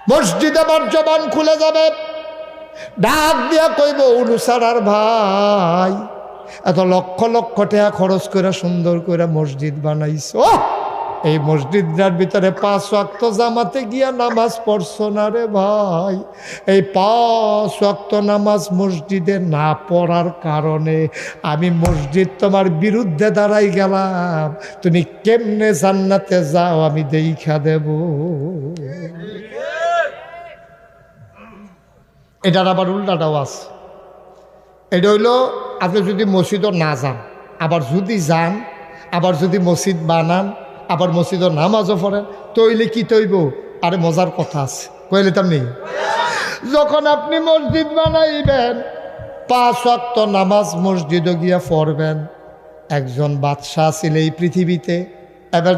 মসজিদ আমার জবান খুলে যাবে, ডাক দিয়া কইব উলুসারার ভাই এত লক্ষ লক্ষ টাকা খরচ করে সুন্দর করে মসজিদ বানাইছো, এই মসজিদটার ভিতরে 5 ওয়াক্ত জামাতে গিয়া নামাজ পড়ছো না রে ভাই। এই 5 ওয়াক্ত নামাজ মসজিদে না পড়ার কারণে আমি মসজিদ তোমার বিরুদ্ধে দাঁড়াই গেলাম, তুমি কেমনে জান্নাতে যাও আমি দেইখা দেব। এটার আবার উল্টাটাও আছে। এটা হইল আপনি যদি মসজিদও না যান, আবার যদি যান, আবার যদি মসজিদ বানান, আবার মসজিদও নামাজও পড়েন, তৈলে কি তৈব? আরে মজার কথা আছে, কইলে তেমনি যখন আপনি মসজিদ বানাইবেন 5 ওয়াক্ত নামাজ মসজিদও গিয়া পড়বেন। একজন বাদশাহ ছিল এই পৃথিবীতে, এবার